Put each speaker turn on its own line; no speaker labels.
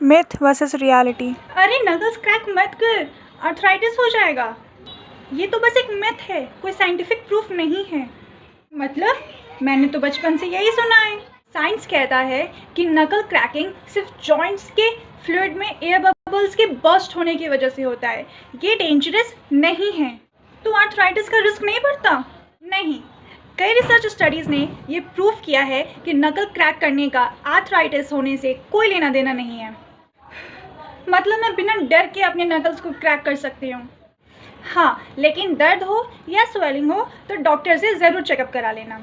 Myth versus reality.
अरे knuckles crack मत कर, आर्थराइटिस हो जाएगा। ये तो बस एक मिथ है, कोई साइंटिफिक प्रूफ नहीं है। मतलब मैंने तो बचपन से यही सुना है। साइंस कहता है कि नकल क्रैकिंग सिर्फ जॉइंट्स के फ्लूइड में एयर बबल्स के बर्स्ट होने की वजह से होता है। ये डेंजरस नहीं है। तो आर्थराइटिस का रिस्क नहीं बढ़ता? नहीं, कई रिसर्च स्टडीज़ ने ये प्रूव किया है कि नकल क्रैक करने का आर्थराइटिस होने से कोई लेना देना नहीं है। मतलब मैं बिना डर के अपने नकल्स को क्रैक कर सकती हूँ। हाँ, लेकिन दर्द हो या स्वेलिंग हो तो डॉक्टर से ज़रूर चेकअप करा लेना।